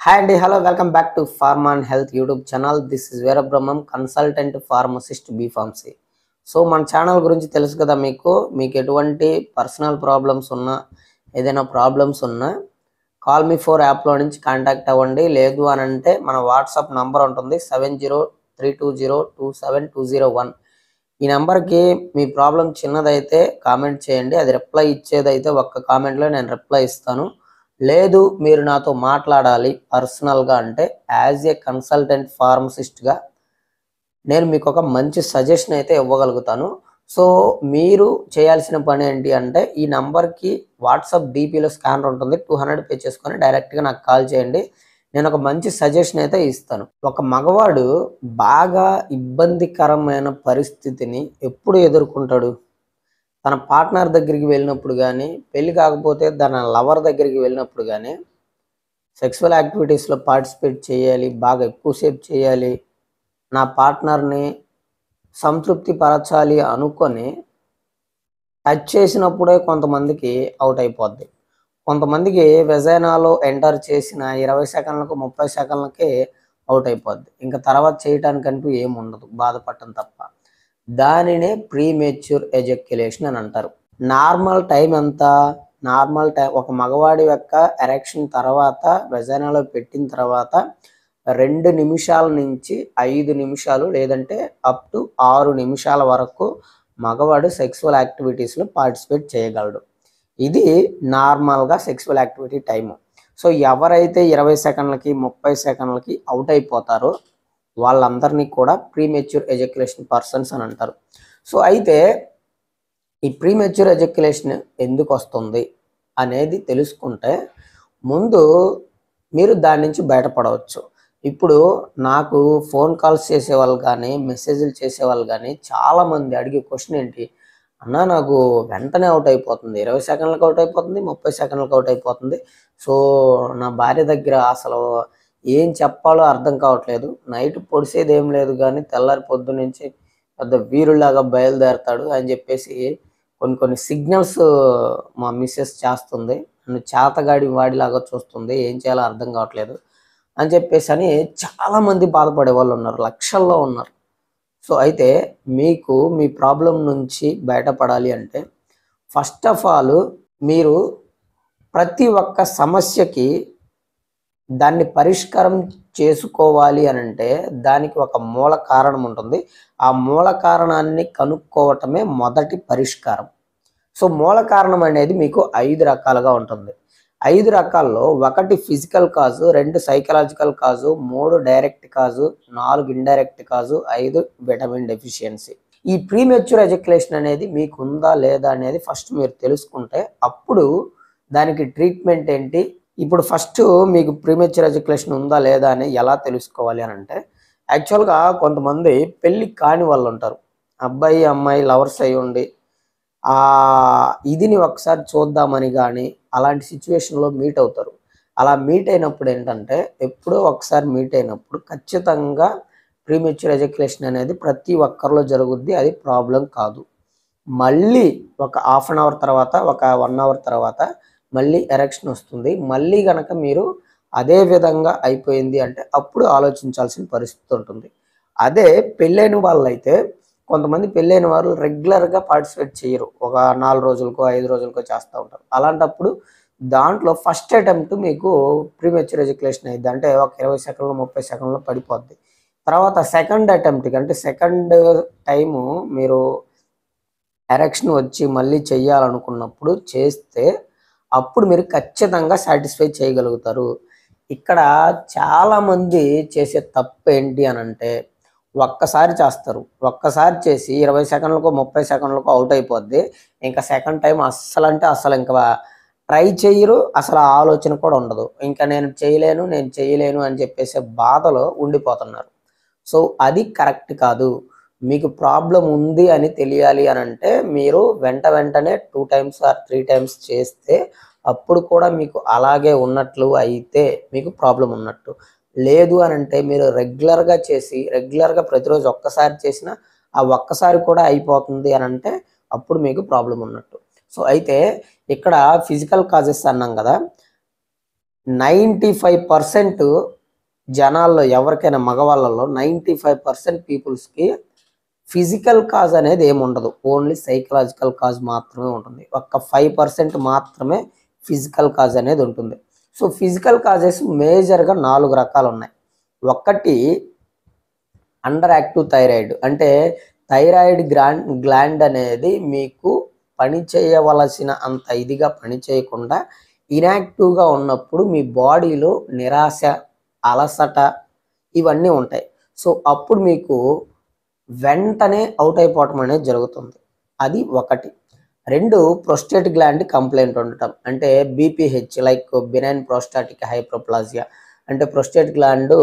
Hi and hello, welcome back to Pharma and Health YouTube channel. This is Veerabrahmam, consultant pharmacist B Pharmacy. So మన channel గురించి తెలుసు కదా మీకు ఎటువంటి personal problems ఉన్నా ఏదైనా ప్రాబ్లమ్స్ ఉన్నా కాల్ మీ ఫోర్ యాప్లో నుంచి కాంటాక్ట్ అవ్వండి. లేదు అని అంటే మన వాట్సాప్ నంబర్ ఉంటుంది 7032202721. ఈ నెంబర్కి మీ ప్రాబ్లం చిన్నదైతే కామెంట్ చేయండి, అది రిప్లై ఇచ్చేదైతే ఒక్క కామెంట్లో నేను రిప్లై ఇస్తాను. లేదు మీరు నాతో మాట్లాడాలి పర్సనల్గా అంటే యాజ్ ఏ కన్సల్టెంట్ ఫార్మసిస్ట్గా నేను మీకు ఒక మంచి సజెషన్ అయితే ఇవ్వగలుగుతాను. సో మీరు చేయాల్సిన పని ఏంటి అంటే ఈ నంబర్కి వాట్సాప్ డీపీలో స్కానర్ ఉంటుంది, 200 పే చేసుకొని డైరెక్ట్గా నాకు కాల్ చేయండి. నేను ఒక మంచి సజెషన్ అయితే ఇస్తాను. ఒక మగవాడు బాగా ఇబ్బందికరమైన పరిస్థితిని ఎప్పుడు ఎదుర్కొంటాడు? తన పార్ట్నర్ దగ్గరికి వెళ్ళినప్పుడు కానీ, పెళ్ళి కాకపోతే తన లవర్ దగ్గరికి వెళ్ళినప్పుడు కానీ, సెక్సువల్ యాక్టివిటీస్లో పార్టిసిపేట్ చేయాలి, బాగా ఎక్కువసేపు చేయాలి, నా పార్ట్నర్ని సంతృప్తి పరచాలి అనుకొని టచ్ చేసినప్పుడే కొంతమందికి అవుట్ అయిపోద్ది. కొంతమందికి వెజైనాలో ఎంటర్ చేసిన 20 సెకండ్లకు 30 సెకండ్లకే అవుట్ అయిపోద్ది. ఇంకా తర్వాత చేయటానికంటూ ఏముండదు, బాధపడటం తప్ప. దానినే ప్రీమెచ్యూర్ ఎజక్యులేషన్ అని అంటారు. నార్మల్ టైం ఎంత? నార్మల్ టైం ఒక మగవాడి యొక్క ఎరెక్షన్ తర్వాత వెజైనాలో పెట్టిన తర్వాత 2 నిమిషాల నుంచి 5 నిమిషాలు లేదంటే అప్ టు 6 నిమిషాల వరకు మగవాడు సెక్సువల్ యాక్టివిటీస్లో పార్టిసిపేట్ చేయగలడు. ఇది నార్మల్గా సెక్సువల్ యాక్టివిటీ టైము. సో ఎవరైతే 20 సెకండ్లకి 30 సెకండ్లకి అవుట్ అయిపోతారో వాళ్ళందరినీ కూడా ప్రీమెచ్యూర్ ఎజక్యులేషన్ పర్సన్స్ అని అంటారు. సో అయితే ఈ ప్రీమెచ్యూర్ ఎజక్యులేషన్ ఎందుకు వస్తుంది అనేది తెలుసుకుంటే ముందు మీరు దాని నుంచి బయటపడవచ్చు. ఇప్పుడు నాకు ఫోన్ కాల్స్ చేసేవాళ్ళు కానీ, మెసేజ్లు చేసేవాళ్ళు కానీ చాలామంది అడిగే క్వశ్చన్ ఏంటి అన్నా, నాకు వెంటనే అవుట్ అయిపోతుంది, 20 సెకండ్లకు అవుట్ అయిపోతుంది, 30 సెకండ్లకు అవుట్ అయిపోతుంది. సో నా భార్య దగ్గర అసలు ఏం చెప్పాలో అర్థం కావట్లేదు. నైట్ పొడిసేది ఏం లేదు కానీ తెల్లారి పొద్దు నుంచి పెద్ద వీరులాగా బయలుదేరతాడు అని చెప్పేసి కొన్ని సిగ్నల్స్ మా మిస్సెస్ చేస్తుంది. నన్ను చేతగాడి వాడిలాగా చూస్తుంది, ఏం చేయాలో అర్థం కావట్లేదు అని చెప్పేసి అని చాలామంది బాధపడే వాళ్ళు ఉన్నారు, లక్షల్లో ఉన్నారు. సో అయితే మీకు మీ ప్రాబ్లం నుంచి బయటపడాలి అంటే ఫస్ట్ ఆఫ్ ఆల్ మీరు ప్రతి ఒక్క సమస్యకి దాన్ని పరిష్కారం చేసుకోవాలి అని అంటే దానికి ఒక మూల కారణం ఉంటుంది. ఆ మూల కారణాన్ని కనుక్కోవటమే మొదటి పరిష్కారం. సో మూల కారణం అనేది మీకు 5 రకాలుగా ఉంటుంది. 5 రకాల్లో 1 ఫిజికల్ కాజు, 2 సైకలాజికల్ కాజు, 3 డైరెక్ట్ కాజు, 4 ఇండైరెక్ట్ కాజు, 5 విటమిన్ డెఫిషియన్సీ. ఈ ప్రీమెచ్యూర్ ఎజక్యులేషన్ అనేది మీకు ఉందా లేదా అనేది ఫస్ట్ మీరు తెలుసుకుంటే అప్పుడు దానికి ట్రీట్మెంట్ ఏంటి. ఇప్పుడు ఫస్ట్ మీకు ప్రీమెచ్యూర్ ఎజక్యులేషన్ ఉందా లేదా అని ఎలా తెలుసుకోవాలి అని అంటే యాక్చువల్గా కొంతమంది పెళ్ళి కాని వాళ్ళు ఉంటారు. అబ్బాయి అమ్మాయి లవర్స్ అయి ఉండి ఇదిని ఒకసారి చూద్దామని కానీ అలాంటి సిచ్యువేషన్లో మీట్ అవుతారు. అలా మీట్ అయినప్పుడు ఏంటంటే ఎప్పుడో ఒకసారి మీట్ అయినప్పుడు ఖచ్చితంగా ప్రీమెచ్యూర్ ఎజక్యులేషన్ అనేది ప్రతి ఒక్కరిలో జరుగుద్ది, అది ప్రాబ్లం కాదు. మళ్ళీ ఒక హాఫ్ అన్ అవర్ తర్వాత, ఒక 1 అవర్ తర్వాత మళ్ళీ ఎరెక్షన్ వస్తుంది. మళ్ళీ కనుక మీరు అదే విధంగా అయిపోయింది అంటే అప్పుడు ఆలోచించాల్సిన పరిస్థితి ఉంటుంది. అదే పెళ్ళైన వాళ్ళైతే కొంతమంది పెళ్ళైన వారు రెగ్యులర్గా పార్టిసిపేట్ చేయరు, ఒక 4 రోజులకో 5 రోజులకో చేస్తూ ఉంటారు. అలాంటప్పుడు దాంట్లో ఫస్ట్ అటెంప్ట్ మీకు ప్రీమెచ్యూర్ ఎజక్యులేషన్ అయింది అంటే ఒక 20 సెకండ్లు 30 సెకండ్లో పడిపోద్ది. తర్వాత సెకండ్ అటెంప్ట్కి అంటే సెకండ్ టైము మీరు ఎరెక్షన్ వచ్చి మళ్ళీ చెయ్యాలనుకున్నప్పుడు చేస్తే అప్పుడు మీరు ఖచ్చితంగా సాటిస్ఫై చేయగలుగుతారు. ఇక్కడ చాలామంది చేసే తప్పు ఏంటి అని అంటే ఒక్కసారి చేస్తారు, ఒక్కసారి చేసి 20 సెకండ్లకు 30 సెకండ్లకు అవుట్ అయిపోద్ది. ఇంకా సెకండ్ టైం అస్సలు అంటే అసలు ఇంకా ట్రై చేయరు, అసలు ఆలోచన కూడా ఉండదు. ఇంకా నేను చేయలేను అని చెప్పేసి బాధలో ఉండిపోతున్నారు. సో అది కరెక్ట్ కాదు. మీకు ప్రాబ్లం ఉంది అని తెలియాలి అని అంటే మీరు వెంటనే 2 టైమ్స్ ఆర్ 3 టైమ్స్ చేస్తే అప్పుడు కూడా మీకు అలాగే ఉన్నట్లు అయితే మీకు ప్రాబ్లం ఉన్నట్టు. లేదు అని అంటే మీరు రెగ్యులర్గా చేసి రెగ్యులర్గా ప్రతిరోజు ఒక్కసారి చేసినా ఆ ఒక్కసారి కూడా అయిపోతుంది అని అంటే అప్పుడు మీకు ప్రాబ్లం ఉన్నట్టు. సో అయితే ఇక్కడ ఫిజికల్ కాజెస్ అన్నాం కదా, 95% జనాల్లో ఎవరికైనా మగవాళ్ళలో 95% పీపుల్స్కి ఫిజికల్ కాజ్ అనేది ఏముండదు, ఓన్లీ సైకలాజికల్ కాజ్ మాత్రమే ఉంటుంది. ఒక్క 5% మాత్రమే ఫిజికల్ కాజ్ అనేది ఉంటుంది. సో ఫిజికల్ కాజెస్ మేజర్గా 4 రకాలు ఉన్నాయి. ఒకటి అండర్ యాక్టివ్ థైరాయిడ్, అంటే థైరాయిడ్ గ్లాండ్ అనేది మీకు పని చేయవలసిన అంత ఇదిగా పని చేయకుండా ఇన్యాక్టివ్గా ఉన్నప్పుడు మీ బాడీలో నిరాశ, అలసట ఇవన్నీ ఉంటాయి. సో అప్పుడు మీకు వెంటనే అవుట్ అయిపోవటం అనేది జరుగుతుంది. అది ఒకటి. 2 ప్రొస్టేట్ గ్లాండ్ కంప్లైంట్ ఉండటం, అంటే బీపీహెచ్ లైక్ బినైన్ ప్రోస్టాటిక్ హైపర్ప్లాజియా, అంటే ప్రొస్టేట్ గ్లాండ్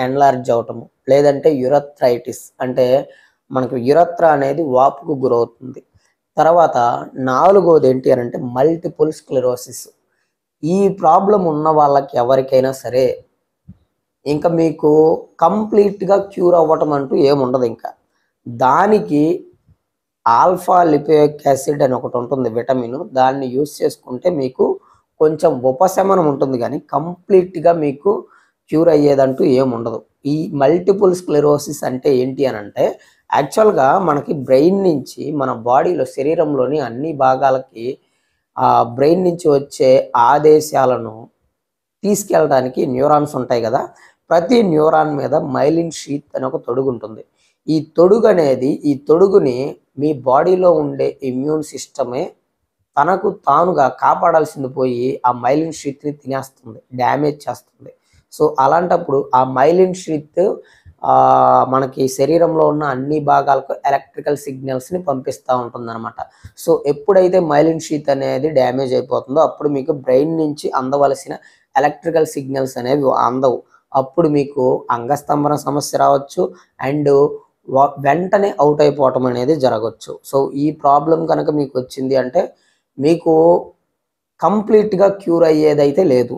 ఎన్లార్జ్ అవటము, లేదంటే యురథ్రైటిస్, అంటే మనకు యురత్ర అనేది వాపుకు గురవుతుంది. తర్వాత 4వది ఏంటి అని అంటే మల్టిపుల్ స్క్లెరోసిస్. ఈ ప్రాబ్లం ఉన్న వాళ్ళకి ఎవరికైనా సరే ఇంకా మీకు కంప్లీట్గా క్యూర్ అవ్వటం అంటూ ఏముండదు. ఇంకా దానికి ఆల్ఫా లిపోయిక్ యాసిడ్ అని ఒకటి ఉంటుంది, విటమిన్, దాన్ని యూస్ చేసుకుంటే మీకు కొంచెం ఉపశమనం ఉంటుంది, కానీ కంప్లీట్గా మీకు క్యూర్ అయ్యేదంటూ ఏముండదు. ఈ మల్టిపుల్ స్క్లెరోసిస్ అంటే ఏంటి అని అంటే యాక్చువల్గా మనకి బ్రెయిన్ నుంచి మన బాడీలో శరీరంలోని అన్ని భాగాలకి బ్రెయిన్ నుంచి వచ్చే ఆదేశాలను తీసుకెళ్ళడానికి న్యూరాన్స్ ఉంటాయి కదా. ప్రతి న్యూరాన్ మీద మైలిన్ షీత్ అని ఒక తొడుగు ఉంటుంది. ఈ తొడుగుని మీ బాడీలో ఉండే ఇమ్యూన్ సిస్టమే తనకు తానుగా కాపాడాల్సింది పోయి ఆ మైలిన్ షీత్ని తినేస్తుంది, డ్యామేజ్ చేస్తుంది. సో అలాంటప్పుడు ఆ మైలిన్ షీత్ మనకి శరీరంలో ఉన్న అన్ని భాగాలకు ఎలక్ట్రికల్ సిగ్నల్స్ని పంపిస్తూ ఉంటుంది అనమాట. సో ఎప్పుడైతే మైలిన్ షీత్ అనేది డ్యామేజ్ అయిపోతుందో అప్పుడు మీకు బ్రెయిన్ నుంచి అందవలసిన ఎలక్ట్రికల్ సిగ్నల్స్ అనేవి అందవు. అప్పుడు మీకు అంగస్తంభన సమస్య రావచ్చు అండ్ వెంటనే అవుట్ అయిపోవటం అనేది జరగవచ్చు. సో ఈ ప్రాబ్లం కనుక మీకు వచ్చింది అంటే మీకు కంప్లీట్గా క్యూర్ అయ్యేదైతే లేదు,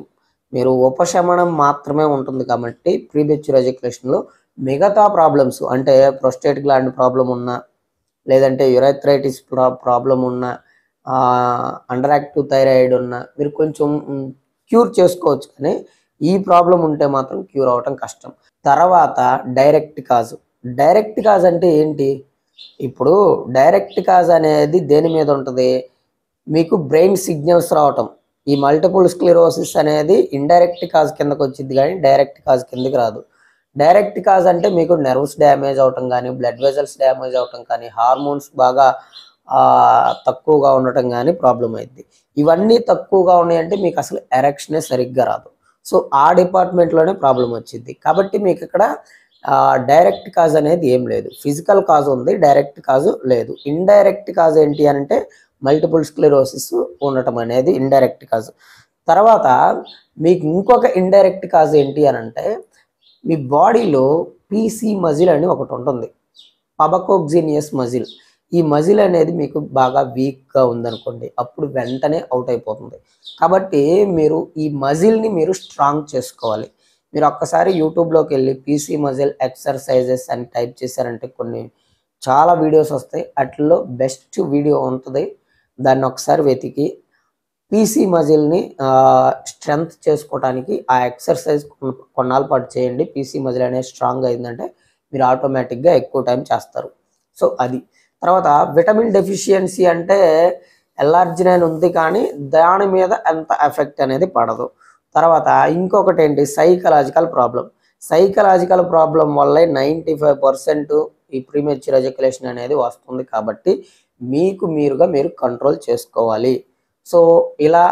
మీరు ఉపశమనం మాత్రమే ఉంటుంది. కాబట్టి ప్రీమెచ్యూర్ ఎజాక్యులేషన్లో మిగతా ప్రాబ్లమ్స్ అంటే ప్రొస్టేట్ గ్లాండ్ ప్రాబ్లం ఉన్నా, లేదంటే యురెథ్రైటిస్ ప్రాబ్లం ఉన్నా, అండర్ యాక్టివ్ థైరాయిడ్ ఉన్నా మీరు కొంచెం క్యూర్ చేసుకోవచ్చు, కానీ ఈ ప్రాబ్లం ఉంటే మాత్రం క్యూర్ అవ్వటం కష్టం. తర్వాత డైరెక్ట్ కాజ్ అంటే ఏంటి? ఇప్పుడు డైరెక్ట్ కాజ్ అనేది దేని మీద ఉంటుంది? మీకు బ్రెయిన్ సిగ్నల్స్ రావటం. ఈ మల్టిపుల్ స్క్లెరోసిస్ అనేది ఇండైరెక్ట్ కాజ్ కిందకు వచ్చింది కానీ డైరెక్ట్ కాజ్ కిందకి రాదు. డైరెక్ట్ కాజ్ అంటే మీకు నర్వ్స్ డ్యామేజ్ అవటం కానీ, బ్లడ్ వెజల్స్ డ్యామేజ్ అవటం కానీ, హార్మోన్స్ బాగా తక్కువగా ఉండటం కానీ ప్రాబ్లం అయింది. ఇవన్నీ తక్కువగా ఉన్నాయంటే మీకు అసలు ఎరెక్షనే సరిగ్గా రాదు. సో ఆ డిపార్ట్మెంట్లోనే ప్రాబ్లం వచ్చింది. కాబట్టి మీకు ఇక్కడ డైరెక్ట్ కాజ్ అనేది ఏం లేదు, ఫిజికల్ కాజ్ ఉంది, డైరెక్ట్ కాజ్ లేదు. ఇండైరెక్ట్ కాజ్ ఏంటి అంటే మల్టిపుల్ స్క్లెరోసిస్ ఉండటం అనేది ఇండైరెక్ట్ కాజ్. తర్వాత మీకు ఇంకొక ఇండైరెక్ట్ కాజ్ ఏంటి అని అంటే మీ బాడీలో పీసీ మజిల్ అని ఒకటి ఉంటుంది, పబకోక్సినియస్ మజిల్. ఈ మజిల్ అనేది మీకు బాగా వీక్గా ఉందనుకోండి, అప్పుడు వెంటనే అవుట్ అయిపోతుంది. కాబట్టి మీరు ఈ మజిల్ని మీరు స్ట్రాంగ్ చేసుకోవాలి. మీరు ఒక్కసారి యూట్యూబ్లోకి వెళ్ళి పీసీ మజిల్ ఎక్సర్సైజెస్ అని టైప్ చేశారంటే కొన్ని చాలా వీడియోస్ వస్తాయి, అట్లలో బెస్ట్ వీడియో ఉంటుంది, దాన్ని ఒకసారి వెతికి పీసీ మజిల్ని స్ట్రెంగ్త్ చేసుకోవడానికి ఆ ఎక్సర్సైజ్ కొన్నాళ్ళ పాటు చేయండి. పీసీ మజిల్ అనేది స్ట్రాంగ్ అయిందంటే మీరు ఆటోమేటిక్గా ఎక్కువ టైం చేస్తారు. సో అది. తర్వాత విటమిన్ డెఫిషియన్సీ అంటే ఎల్ఆర్జినైన్ ఉంది కానీ దాని మీద ఎంత ఎఫెక్ట్ అనేది పడదు. తర్వాత ఇంకొకటి ఏంటి? సైకలాజికల్ ప్రాబ్లం వల్లే 95% ఈ ప్రీమెచ్యూర్ ఎజాక్యులేషన్ అనేది వస్తుంది. కాబట్టి మీరు కంట్రోల్ చేసుకోవాలి. సో ఇలా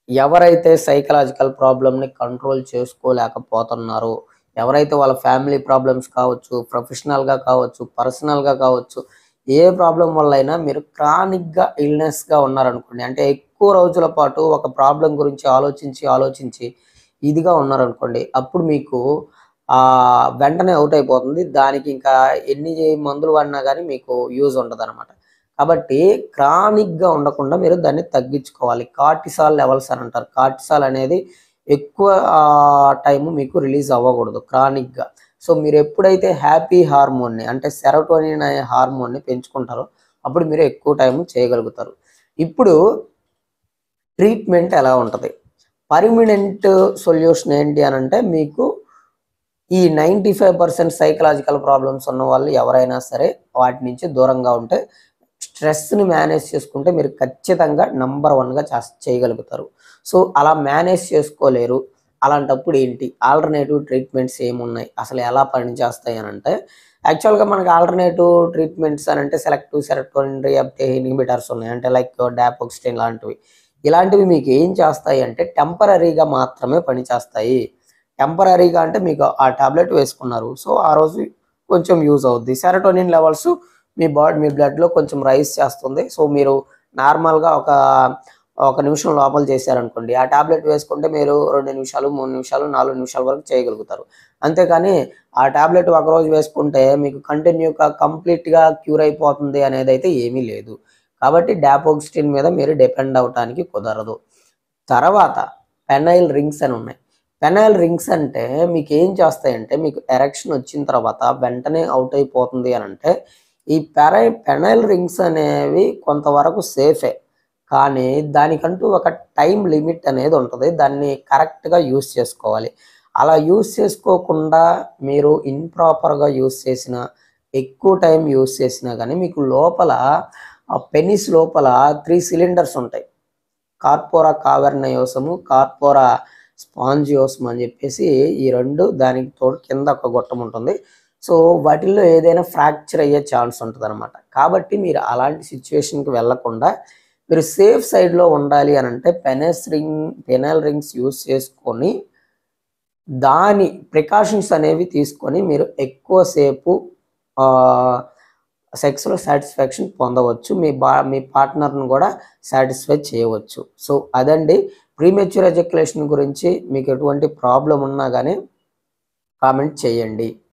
ఎవరైతే సైకలాజికల్ ప్రాబ్లమ్ని కంట్రోల్ చేసుకోలేకపోతున్నారో, ఎవరైతే వాళ్ళ ఫ్యామిలీ ప్రాబ్లమ్స్ కావచ్చు, ప్రొఫెషనల్గా కావచ్చు, పర్సనల్గా కావచ్చు, ఏ ప్రాబ్లం వల్ల అయినా మీరు క్రానిక్గా ఇల్నెస్గా ఉన్నారనుకోండి, అంటే ఎక్కువ రోజుల పాటు ఒక ప్రాబ్లం గురించి ఆలోచించి ఇదిగా ఉన్నారనుకోండి, అప్పుడు మీకు వెంటనే అవుట్ అయిపోతుంది. దానికి ఇంకా ఎన్ని మందులు వాడినా కానీ మీకు యూజ్ ఉండదు అనమాట. కాబట్టి క్రానిక్గా ఉండకుండా మీరు దాన్ని తగ్గించుకోవాలి. కార్టిసాల్ లెవెల్స్ అని అంటారు. కార్టిసాల్ అనేది ఎక్కువ టైము మీకు రిలీజ్ అవ్వకూడదు క్రానిక్గా. సో మీరు ఎప్పుడైతే హ్యాపీ హార్మోన్ని అంటే సెరోటోనిన్ అనే హార్మోన్ని పెంచుకుంటారో అప్పుడు మీరు ఎక్కువ టైం చేయగలుగుతారు. ఇప్పుడు ట్రీట్మెంట్ ఎలా ఉంటుంది? పర్మనెంట్ సొల్యూషన్ ఏంటి అని అంటే మీకు ఈ 95% సైకలాజికల్ ప్రాబ్లమ్స్ ఉన్న వాళ్ళు ఎవరైనా సరే వాటి నుంచి దూరంగా ఉంటే స్ట్రెస్ని మేనేజ్ చేసుకుంటే మీరు ఖచ్చితంగా నంబర్ వన్గా చేయగలుగుతారు. సో అలా మేనేజ్ చేసుకోలేరు, అలాంటప్పుడు ఏంటి ఆల్టర్నేటివ్ ట్రీట్మెంట్స్ ఏమున్నాయి, అసలు ఎలా పనిచేస్తాయి అని అంటే యాక్చువల్గా మనకి ఆల్టర్నేటివ్ ట్రీట్మెంట్స్ అని అంటే సెలెక్టివ్ సెరోటోనిన్ రీఅప్టేక్ ఇన్హిబిటర్స్ ఉన్నాయి, అంటే లైక్ డాపోక్సిన్ లాంటివి. ఇలాంటివి మీకు ఏం చేస్తాయి అంటే టెంపరరీగా మాత్రమే పనిచేస్తాయి. టెంపరరీగా అంటే మీకు ఆ టాబ్లెట్ వేసుకున్నారు, సో ఆ రోజు కొంచెం యూజ్ అవుద్ది. సెరోటోనిన్ లెవెల్స్ మీ బ్లడ్లో కొంచెం రైజ్ చేస్తుంది. సో మీరు నార్మల్గా ఒక నిమిషం లోపల చేశారనుకోండి, ఆ టాబ్లెట్ వేసుకుంటే మీరు 2 నిమిషాలు 3 నిమిషాలు 4 నిమిషాల వరకు చేయగలుగుతారు. అంతేకాని ఆ టాబ్లెట్ ఒకరోజు వేసుకుంటే మీకు కంటిన్యూగా కంప్లీట్గా క్యూర్ అయిపోతుంది అనేది అయితే ఏమీ లేదు. కాబట్టి డాపోక్సిన్ మీద మీరు డిపెండ్ అవ్వటానికి కుదరదు. తర్వాత పెనైల్ రింగ్స్ అని ఉన్నాయి. పెనైల్ రింగ్స్ అంటే మీకు ఏం చేస్తాయంటే మీకు ఎరెక్షన్ వచ్చిన తర్వాత వెంటనే అవుట్ అయిపోతుంది అని అంటే ఈ పెనైల్ రింగ్స్ అనేవి కొంతవరకు సేఫే, కానీ దానికంటూ ఒక టైం లిమిట్ అనేది ఉంటుంది. దాన్ని కరెక్ట్గా యూస్ చేసుకోవాలి. అలా యూస్ చేసుకోకుండా మీరు ఇంప్రాపర్గా యూస్ చేసిన, ఎక్కువ టైం యూస్ చేసినా కానీ మీకు లోపల పెనిస్ లోపల 3 సిలిండర్స్ ఉంటాయి. కార్పోరా కావర్నయోసము, కార్పోరా స్పాంజియోసమ్ అని చెప్పేసి ఈ 2, దానికి తోడు కింద ఒక గొట్టం ఉంటుంది. సో వాటిల్లో ఏదైనా ఫ్రాక్చర్ అయ్యే ఛాన్స్ ఉంటుందన్నమాట. కాబట్టి మీరు అలాంటి సిచ్యువేషన్కి వెళ్ళకుండా మీరు సేఫ్ సైడ్లో ఉండాలి అని అంటే పెనైల్ రింగ్స్ యూస్ చేసుకొని దాని ప్రికాషన్స్ అనేవి తీసుకొని మీరు ఎక్కువసేపు సెక్స్లో సాటిస్ఫాక్షన్ పొందవచ్చు. మీ పార్ట్నర్ను కూడా సాటిస్ఫై చేయవచ్చు. సో అదండి ప్రీమెచ్యూర్ ఎజాక్యులేషన్ గురించి. మీకు ఎటువంటి ప్రాబ్లం ఉన్నా కానీ కామెంట్ చేయండి.